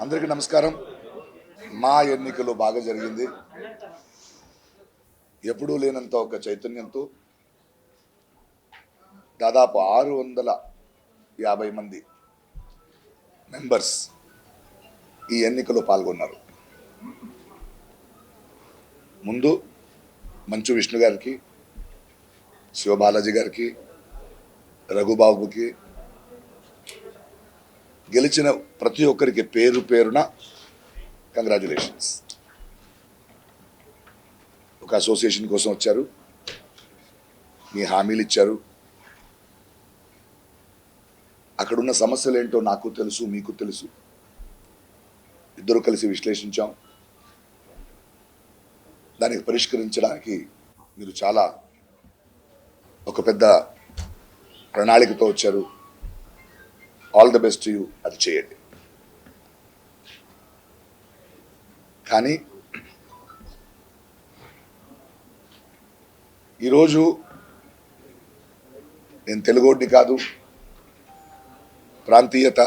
అందరికీ నమస్కారం. మా ఎన్నికలు బాగా జరిగింది. ఎప్పుడూ లేనంత ఒక చైతన్యంతో దాదాపు 650 మంది మెంబర్స్ ఈ ఎన్నికలో పాల్గొన్నారు. ముందు మంచు విష్ణు గారికి, శివబాలాజీ గారికి, రఘుబాబుకి, గెలిచిన ప్రతి ఒక్కరికి పేరు పేరున కంగ్రాచులేషన్స్. ఒక అసోసియేషన్ కోసం వచ్చారు, మీ హామీలు ఇచ్చారు. అక్కడున్న సమస్యలు ఏంటో నాకు తెలుసు, మీకు తెలుసు. ఇద్దరు కలిసి విశ్లేషించాం. దానికి పరిష్కరించడానికి మీరు చాలా ఒక పెద్ద ప్రణాళికతో వచ్చారు. All the best you. అది చేయండి. కానీ ఈరోజు నేను తెలుగోడిని కాదు, ప్రాంతీయత,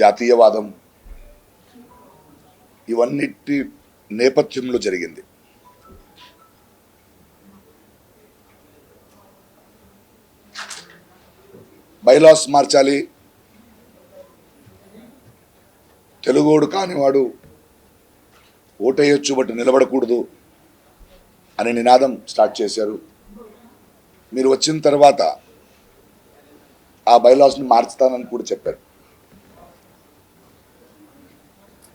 జాతీయవాదం ఇవన్నిటి నేపథ్యంలో జరిగింది. బైలాస్ మార్చాలి, తెలుగోడు కానివాడు ఓటేయొచ్చు బట్ నిలబడకూడదు అనే నినాదం స్టార్ట్ చేశారు. మీరు వచ్చిన తర్వాత ఆ బైలాస్ని మార్చుతానని కూడా చెప్పారు.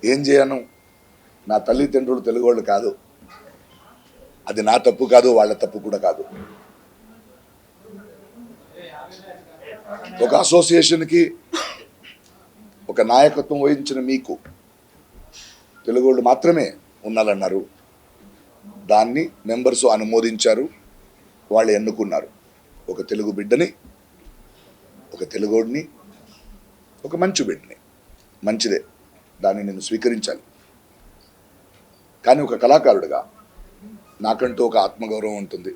ఏం చేయను, నా తల్లిదండ్రులు తెలుగోళ్ళు కాదు, అది నా తప్పు కాదు, వాళ్ళ తప్పు కూడా కాదు. ఒక అసోసియేషన్కి ఒక నాయకత్వం వహించిన మీకు తెలుగోళ్ళు మాత్రమే ఉండాలన్నారు. దాన్ని మెంబర్స్ అనుమోదించారు, వాళ్ళు ఎన్నుకున్నారు. ఒక తెలుగు బిడ్డని, ఒక తెలుగోడిని, ఒక మంచు బిడ్డని. మంచిదే, దాన్ని నేను స్వీకరించాలి. కానీ ఒక కళాకారుడిగా నాకంటూ ఒక ఆత్మగౌరవం ఉంటుంది.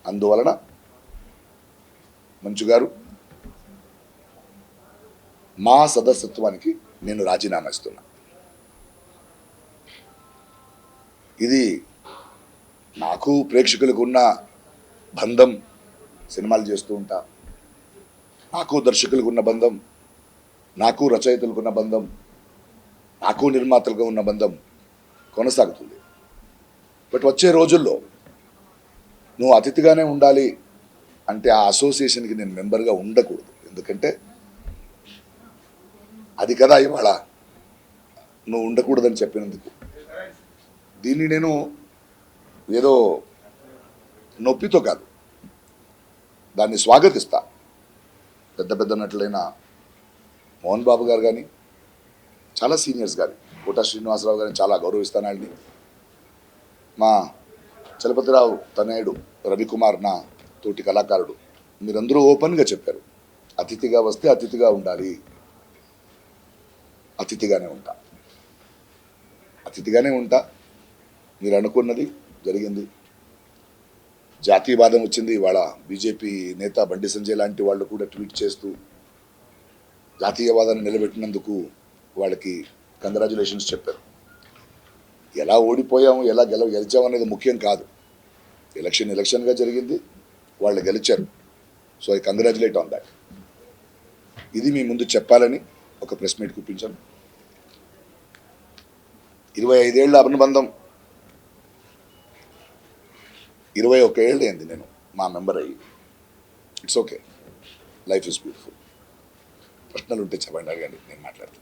అందువలన మంచు గారు, మా సదస్యత్వానికి నేను రాజీనామా ఇస్తున్నా. ఇది నాకు ప్రేక్షకులకు ఉన్న బంధం. సినిమాలు చేస్తూ ఉంటా, నాకు దర్శకులకు ఉన్న బంధం, నాకు రచయితలకు ఉన్న బంధం, నాకు నిర్మాతలుగా ఉన్న బంధం కొనసాగుతుంది. బట్ వచ్చే రోజుల్లో నువ్వు అతిథిగానే ఉండాలి అంటే ఆ అసోసియేషన్కి నేను మెంబర్గా ఉండకూడదు. ఎందుకంటే అది కదా ఇవాళ నువ్వు ఉండకూడదని చెప్పినందుకు. దీన్ని నేను ఏదో నొప్పితో కాదు, దాన్ని స్వాగతిస్తా. పెద్ద పెద్ద నటులైన మోహన్ బాబు గారు కానీ, చాలా సీనియర్స్ కానీ, కోట శ్రీనివాసరావు గారిని చాలా గౌరవిస్తాను. వాళ్ళని మా చలపతిరావు తనయుడు రవికుమార్, నా తోటి కళాకారుడు, మీరందరూ ఓపెన్గా చెప్పారు, అతిథిగా వస్తే అతిథిగా ఉండాలి. అతిథిగానే ఉంటా, అతిథిగానే ఉంటా. మీరు అనుకున్నది జరిగింది. జాతీయవాదం వచ్చింది. ఇవాళ బీజేపీ నేత బండి సంజయ్ లాంటి వాళ్ళు కూడా ట్వీట్ చేస్తూ జాతీయవాదాన్ని నిలబెట్టినందుకు వాళ్ళకి కంగ్రాచులేషన్స్ చెప్పారు. ఎలా ఓడిపోయాము, ఎలా గెలిచాము అనేది ముఖ్యం కాదు. ఎలక్షన్గా జరిగింది, వాళ్ళు గెలిచారు. So I congratulate on that. ఇది మీ ముందు చెప్పాలని ఒక ప్రెస్ మీట్ కూర్పించాను. 25 ఏళ్ల అనుబంధం, 21 ఏళ్ళు అయింది నేను మా మెంబర్ అయ్యి. It's okay, life is beautiful. ప్రశ్నలు ఉంటే చెప్పండి, అడగండి, నేను మాట్లాడతాను.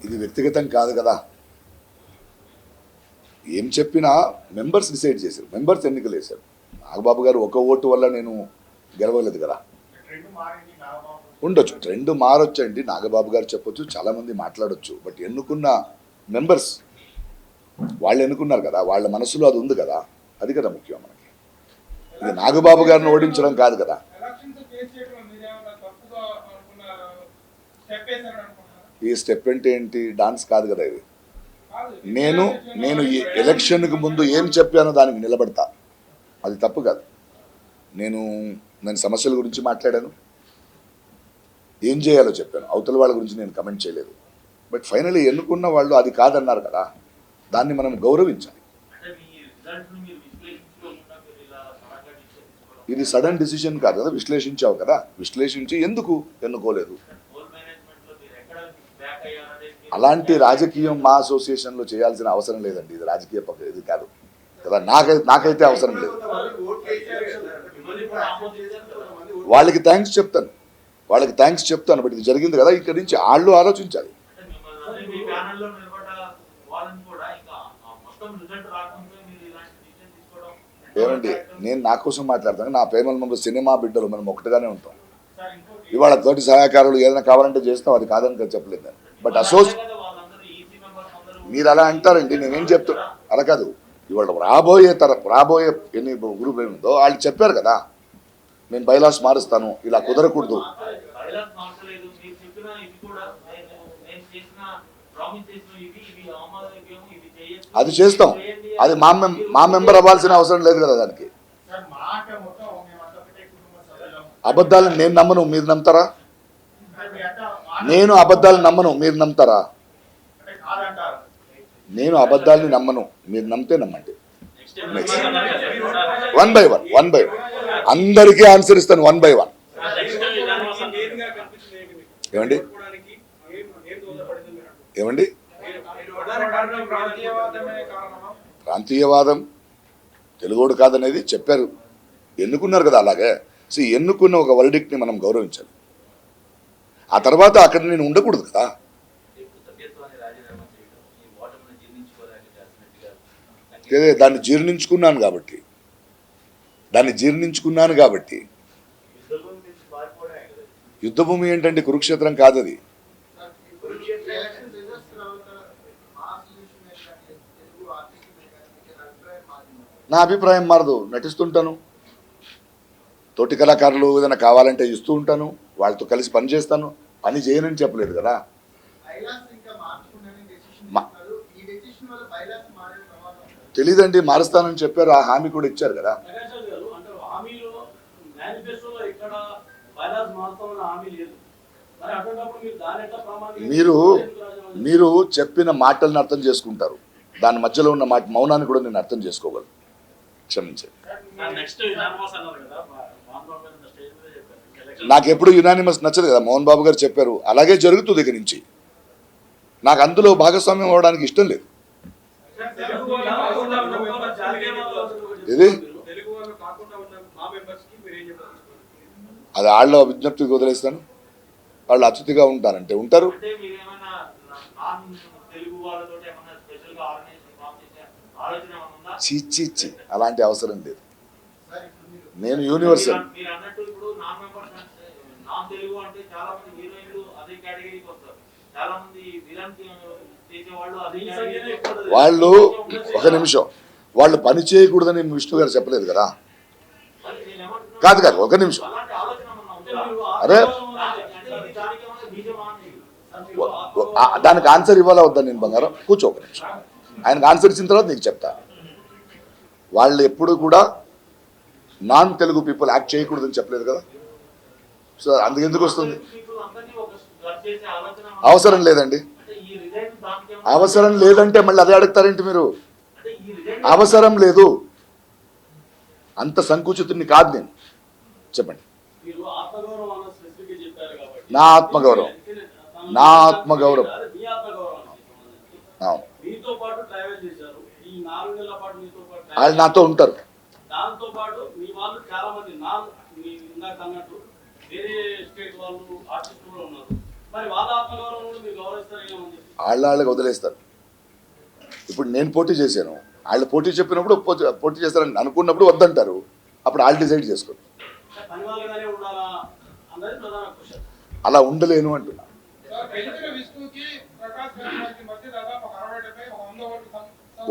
ఇది వ్యక్తిగతం కాదు కదా. ఏం చెప్పినా మెంబర్స్ డిసైడ్ చేశారు, మెంబర్స్ ఎన్నికలు వేశారు. నాగబాబు గారు ఒక ఓటు వల్ల నేను గెలవలేదు కదా. ఉండొచ్చు, ట్రెండ్ మారొచ్చు అండి. నాగబాబు గారు చెప్పొచ్చు, చాలామంది మాట్లాడొచ్చు. బట్ ఎన్నుకున్న మెంబర్స్ వాళ్ళు ఎన్నుకున్నారు కదా, వాళ్ళ మనసులో అది ఉంది కదా. అది కదా ముఖ్యం మనకి. ఇది నాగబాబు గారిని ఓడించడం కాదు కదా. ఈ స్టెప్ అంటే ఏంటి? డాన్స్ కాదు కదా ఇది. నేను ఈ ఎలక్షన్కి ముందు ఏం చెప్పానో దానికి నిలబడతా. అది తప్పు కాదు. నేను సమస్యల గురించి మాట్లాడాను, ఏం చేయాలో చెప్పాను. అవతల వాళ్ళ గురించి నేను కమెంట్ చేయలేదు. బట్ ఫైనలీ ఎన్నుకున్న వాళ్ళు అది కాదన్నారు కదా, దాన్ని మనం గౌరవించాలి. ఇది సడన్ డిసిజన్ కాదు కదా, విశ్లేషించావు కదా, విశ్లేషించి ఎందుకు ఎన్నుకోలేదు. అలాంటి రాజకీయం మా అసోసియేషన్లో చేయాల్సిన అవసరం లేదండి. ఇది రాజకీయ ఇది కాదు కదా, నాకైతే అవసరం లేదు. వాళ్ళకి థ్యాంక్స్ చెప్తాను, బట్ ఇది జరిగింది కదా, ఇక్కడి నుంచి వాళ్ళు ఆలోచించాలి. ఏమండి, నేను నా కోసం మాట్లాడతాను. నా ప్రేమల మందు సినిమా బిడ్డలు మనం ఒకటిగానే ఉంటాం. ఇవాళ తోటి సహాయకారులు ఏదైనా కావాలంటే చేస్తాం, అది కాదని చెప్పలేదు. బట్ మీరు అలా అంటారండి, నేనేం చెప్తున్నా అలా కాదు. ఇవాళ రాబోయే ఎన్ని గ్రూప్ ఏమిందో వాళ్ళు చెప్పారు కదా, నేను బైలాస్ మారుస్తాను, ఇలా కుదరకూడదు. అది చేస్తాం, అది మా మెంబర్ అవ్వాల్సిన అవసరం లేదు కదా దానికి. అబద్ధాలను నేను నమ్మను, మీరు నమ్ముతారా? నేను అబద్ధాలను నమ్మను, మీరు నమ్ముతారా? నేను అబద్ధాలని నమ్మను, మీరు నమ్మితే నమ్మండి. నెక్స్ట్ వన్ బై వన్ అందరికీ ఆన్సర్ ఇస్తాను, 1 by 1. ఏమండి ప్రాంతీయవాదం తెలుగోడు కాదనేది చెప్పారు, ఎన్నుకున్నారు కదా. అలాగే ఎన్నుకున్న ఒక వర్డిక్ట్ని మనం గౌరవించాలి. ఆ తర్వాత అక్కడ నేను ఉండకూడదు కదా. దాన్ని జీర్ణించుకున్నాను కాబట్టి యుద్ధభూమి ఏంటంటే కురుక్షేత్రం కాదది. నా అభిప్రాయం మారదు, నటిస్తుంటాను. తోటి కళాకారులు ఏదైనా కావాలంటే ఇస్తూ ఉంటాను, వాళ్ళతో కలిసి పని చేస్తాను. పని చేయనని చెప్పలేదు కదా. తెలీదండి, మారుస్తానని చెప్పారు, ఆ హామీ కూడా ఇచ్చారు కదా. మీరు చెప్పిన మాటలను అర్థం చేసుకుంటారు, దాని మధ్యలో ఉన్న మౌనాన్ని కూడా నేను అర్థం చేసుకోగలను. క్షమించండి. నాకు ఎప్పుడు యునానిమస్ నచ్చదు కదా. మోహన్ బాబు గారు చెప్పారు, అలాగే జరుగుతుంది ఇక నుంచి. నాకు అందులో భాగస్వామ్యం అవ్వడానికి ఇష్టం లేదు. ఇది అది వాళ్ళ విజ్ఞప్తికి వదిలేస్తాను. వాళ్ళు అతిథిగా ఉంటారంటే ఉంటారు. చీచి అలాంటి అవసరం లేదు. నేను యూనివర్సల్. వాళ్ళు ఒక నిమిషం, వాళ్ళు పని చేయకూడదని విష్ణు గారు చెప్పలేదు కదా. కాదు ఒక నిమిషం. అరే దానికి ఆన్సర్ ఇవ్వాలా వద్దా? నేను బంగారం కూర్చో ఒక నిమిషం, ఆయనకు ఆన్సర్ ఇచ్చిన తర్వాత నీకు చెప్తా. వాళ్ళు ఎప్పుడు కూడా నాన్ తెలుగు పీపుల్ యాక్ట్ చేయకూడదని చెప్పలేదు కదా. సో అందుకెందుకు వస్తుంది? అవసరం లేదండి. అవసరం లేదంటే మళ్ళీ అదే అడుగుతారేంటి మీరు? అవసరం లేదు, అంత సంకుచితుడిని కాదు నేను. చెప్పండి. నా ఆత్మగౌరవం అవును, వాళ్ళు నాతో ఉంటారు. వాళ్ళకి వదిలేస్తారు. ఇప్పుడు నేను పోటీ చేశాను, వాళ్ళు పోటీ చెప్పినప్పుడు పోటీ చేస్తారని అనుకున్నప్పుడు వద్దంటారు, అప్పుడు వాళ్ళు డిసైడ్ చేసుకోరు. అలా ఉండలేను అంటున్నా.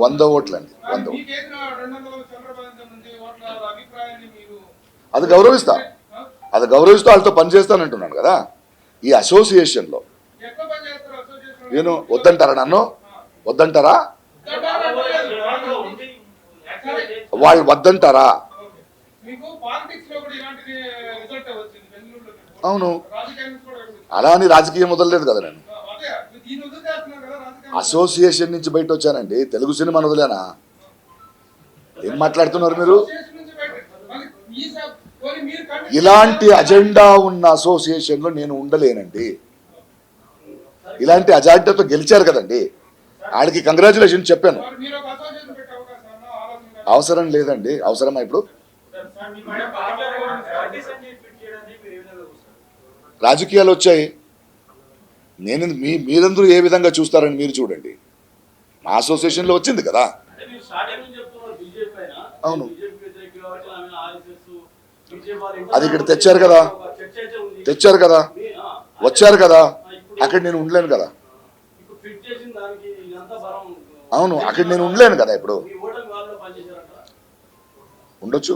100 ఓట్లు అండి, 100 ఓట్లు. అది గౌరవిస్తూ వాళ్ళతో పనిచేస్తానంటున్నాను కదా. ఈ అసోసియేషన్లో నేను వద్దంటారా? నన్ను వద్దంటారా? వాళ్ళు వద్దంటారా? మీకు పాలిటిక్స్ లో కూడా ఇలాంటి రిజల్ట్ వచ్చింది బెంగళూరులో. అవును, రాజకీయాన్ని కూడా వచ్చింది. అలా అని రాజకీయం వదలలేదు కదా నేను. అదే దీన్ని వదిలేస్తున్నారు కదా రాజకీయం. అసోసియేషన్ నుంచి బయట వచ్చానండి, తెలుగు సినిమా వదిలేనా? ఏం మాట్లాడుతున్నారు మీరు? అసోసియేషన్ నుంచి బయట మళ్ళీ ఈ పోనీ మీరు కంటిన్యూ ఇలాంటి అజెండా ఉన్న అసోసియేషన్లో నేను ఉండలేనండి. ఇలాంటి అజెండాతో గెలిచారు కదండి, ఆడికి కంగ్రాచులేషన్ చెప్పాను. మరి మీరు ఒక అసోసియేషన్ పెట్టే అవకాశం అన్న ఆలోచన అవసరం లేదండి, అవసరమా ఇప్పుడు? రాజకీయాలు వచ్చాయి, నేను మీరందరూ ఏ విధంగా చూస్తారని మీరు చూడండి. మా అసోసియేషన్లో వచ్చింది కదా. అవును, అది ఇక్కడ తెచ్చారు కదా, తెచ్చారు కదా, వచ్చారు కదా, అక్కడ నేను ఉండలేను కదా. అవును, అక్కడ నేను ఉండలేను కదా. ఇప్పుడు ఉండొచ్చు.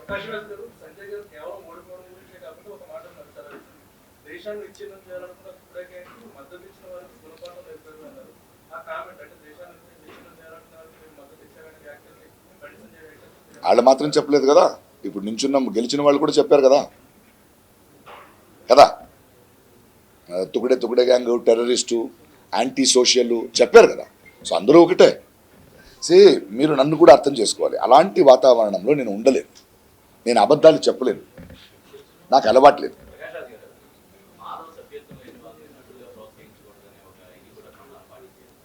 సంజయ్ గారు కేవలం ఓడిపోవడం గురించే కాకుండా ఒక మాట అన్నారు సార్, దేశాన్ని విచ్ఛిన్నం చేయాలనుకున్న కుట్రకేంటి మద్దతు ఇచ్చిన వారికి గుణపాఠం నేర్పారు అన్నారు. ఆ కామెంట్ అంటే దేశాన్ని విచ్ఛిన్నం చేయాలనుకున్నారు మీరు మద్దతు ఇచ్చారని వ్యాఖ్యల్ని బండి సంజయ్ వ్యాఖ్యలు వాళ్ళు మాత్రం చెప్పలేదు కదా, ఇప్పుడు నించున్న గెలిచిన వాళ్ళు కూడా చెప్పారు కదా కదా తుకుడే గ్యాంగ్, టెర్రరిస్టు, యాంటీ సోషల్ చెప్పారు కదా. సో అందరూ ఒకటే. మీరు నన్ను కూడా అర్థం చేసుకోవాలి. అలాంటి వాతావరణంలో నేను ఉండలేను, నేను అబద్ధాలు చెప్పలేను, నాకు అలవాట్లేదు.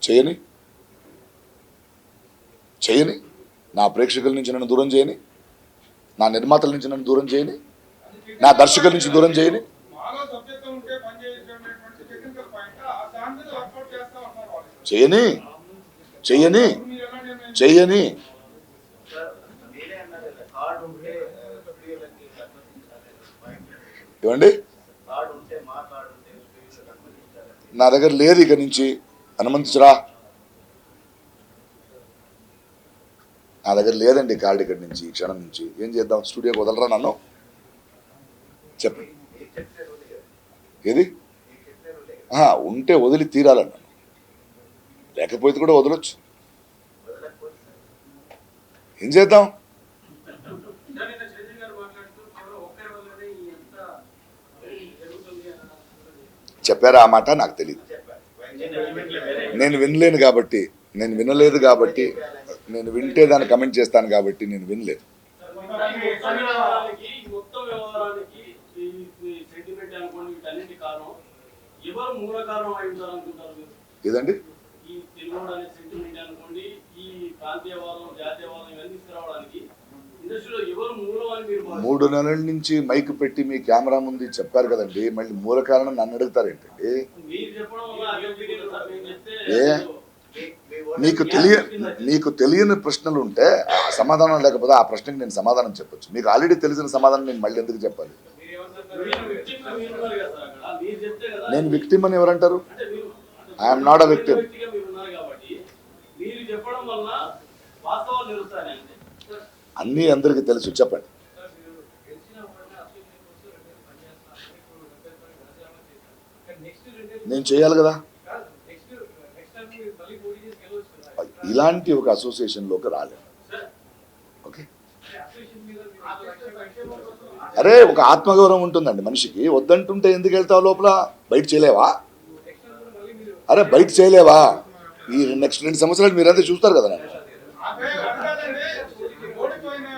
చేయని చేయని నా ప్రేక్షకుల నుంచి నన్ను దూరం చేయని, నా నిర్మాతల నుంచి నన్ను దూరం చేయని, నా దర్శకుల నుంచి దూరం చేయని. మాలో సభ్యత్వం ఉంటే పనిచేసేటువంటి టెక్నికల్ పాయింట్ ఆ దాని మీద వర్కౌట్ చేస్తా ఉన్నారు వాళ్ళు. చేయని చెయ్యని మీరు ఎలా నిర్ణయం చెయ్యని ఏమండి? నా దగ్గర లేదు, ఇక నుంచి అనుమతించరా. నా దగ్గర లేదండి కార్డు ఇక్కడి నుంచి, ఈ క్షణం నుంచి. ఏం చేద్దాం, స్టూడియోకి వదలరా నన్ను? చెప్పండి ఏది? ఉంటే వదిలి తీరాలన్నాను, లేకపోతే కూడా వదలొచ్చు. ఏం చేద్దాం? చెప్పారా ఆ మాట? నాకు తెలియదు, నేను వినలేను కాబట్టి, నేను వినలేదు కాబట్టి, నేను వింటే దాన్ని కమెంట్ చేస్తాను కాబట్టి నేను వినలేదు. ఏదండి? మూడు నెలల నుంచి మైక్ పెట్టి మీ కెమెరా ముందు చెప్పారు కదండి, మళ్ళీ మూల కారణం నన్ను అడుగుతారు ఏంటండి? ఏ మీకు తెలియని ప్రశ్నలు ఉంటే ఆ సమాధానం లేకపోతే ఆ ప్రశ్నకి నేను సమాధానం చెప్పొచ్చు. మీకు ఆల్రెడీ తెలిసిన సమాధానం నేను మళ్ళీ ఎందుకు చెప్పాలి? నేను విక్టిమ్ అని ఎవరంటారు? I'm not a victim. అన్నీ అందరికీ తెలుసు, చెప్పండి. నేను చేయాలి కదా. ఇలాంటి ఒక అసోసియేషన్లోకి రాలేదు. ఓకే, అరే ఒక ఆత్మగౌరవం ఉంటుందండి మనిషికి. వద్దంటుంటే ఎందుకు వెళ్తావు లోపల? బయట చేయలేవా? అరే బయట చేయలేవా? ఈ నెక్స్ట్ 2 సంవత్సరాలు మీరంతా చూస్తారు కదా నన్ను. ఓడిపోయిన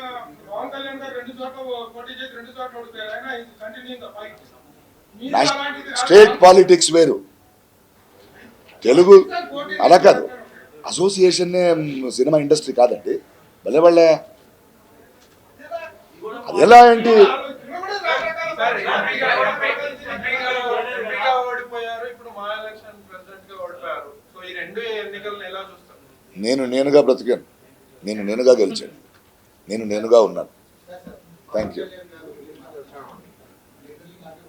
పవన్ కళ్యాణ్ గారు 2 చోట్ల పోటీ చేసి 2 చోట్ల ఓడిపోయారు. అయినా ఇది continuing the fight. State politics వేరు, తెలుగు అలా కాదు. అసోసియేషన్నే సినిమా ఇండస్ట్రీ కాదండి. భలే వాళ్ళే అది ఎలా ఏంటి? నేనుగా బ్రతికాను, నేనుగా గెలిచాను, నేనుగా ఉన్నాను. Thank you.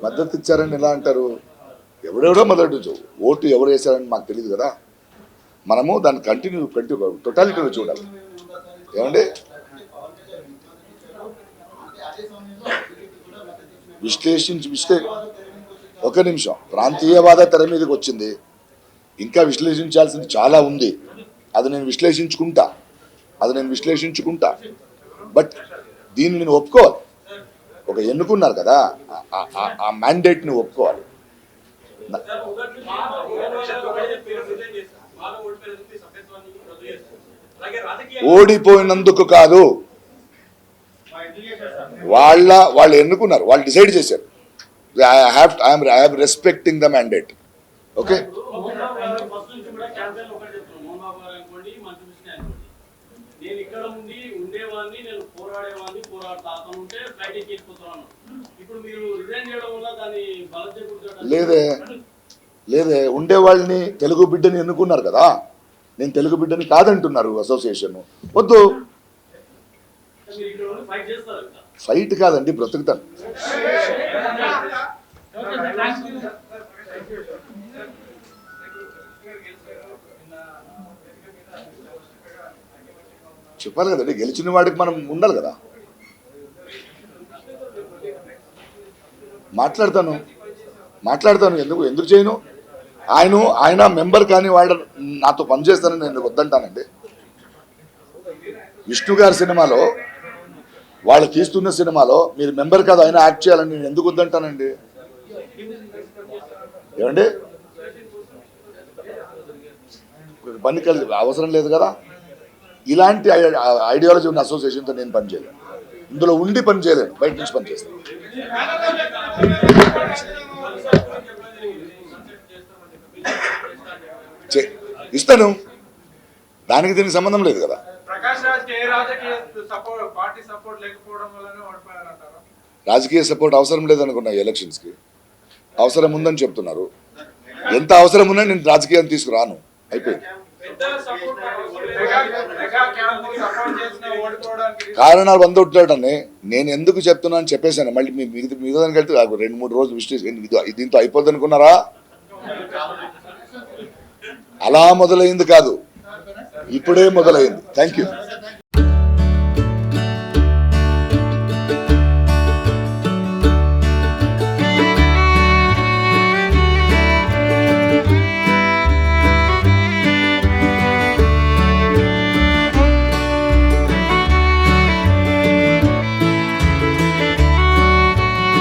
మద్దతు ఇచ్చారని ఎలా అంటారు? ఎవడెవడో మద్దతు, ఓటు ఎవరు వేశారని మాకు తెలియదు కదా. మనము దాన్ని కంటిన్యూ టోటాలిటీలో చూడాలి. ఏమండి? ఒక నిమిషం, ప్రాంతీయవాద తెర మీదకి వచ్చింది, ఇంకా విశ్లేషించాల్సింది చాలా ఉంది. అది నేను విశ్లేషించుకుంటా. బట్ దీన్ని నేను ఒప్పుకోవాలి. ఒక ఎన్నుకున్నారు కదా, ఆ మ్యాండేట్ని ఒప్పుకోవాలి. ఓడిపోయినందుకు కాదు, వాళ్ళు ఎన్నుకున్నారు, వాళ్ళు డిసైడ్ చేశారు. I'm respecting the mandate. Okay, నేను ఇక్కడ ఉండి ఉండేవాడిని, నేను పోరాడేవాడిని, పోరాడుతా అతను ఉంటే ఫ్లైట్ ఎక్కిపోతున్నాను. ఇప్పుడు మీరు రిజైన్ చేయడం వల్ల దాన్ని బలం చేకూర్చడం లేదే ఉండేవాళ్ళని తెలుగు బిడ్డని ఎన్నుకున్నారు కదా, నేను తెలుగు బిడ్డని కాదంటున్నారు అసోసియేషన్. వద్దు, ఫైట్ కాదండి, బ్రతుకుతాను. చెప్పాలి కదండి, గెలిచిన వాడికి మనం ఉండాలి కదా. మాట్లాడతాను ఎందుకు చేయను. ఆయన మెంబర్ కానీ వాడు నాతో పనిచేస్తానని నేను వద్దంటానండి. విష్ణు గారి సినిమాలో, వాళ్ళు తీస్తున్న సినిమాలో మీరు మెంబర్ కాదు ఆయన యాక్ట్ చేయాలని నేను ఎందుకు వద్దంటానండి. ఏమండి, పని కలిసి అవసరం లేదు కదా. ఇలాంటి ఐడియాలజీ ఉన్న అసోసియేషన్తో నేను పనిచేయలేను, ఇందులో ఉండి పని చేయలేను, బయట నుంచి పని చేస్తాను. ఇస్తాను, దానికి దీనికి సంబంధం లేదు కదా. రాజకీయ సపోర్ట్ అవసరం లేదనుకున్నా, ఎలక్షన్స్కి అవసరం ఉందని చెప్తున్నారు. ఎంత అవసరం ఉన్నా నేను రాజకీయాన్ని తీసుకురాను, అయిపోయింది. కారణాలు వందొట్లాడని నేను ఎందుకు చెప్తున్నా అని చెప్పేశాను. మళ్ళీ మిగతా దానికి వెళ్తే 2-3 రోజులు విశ్లేషణ దీంతో అయిపోద్ది అనుకున్నారా? అలా మొదలైంది కాదు, ఇప్పుడే మొదలైంది. Thank you.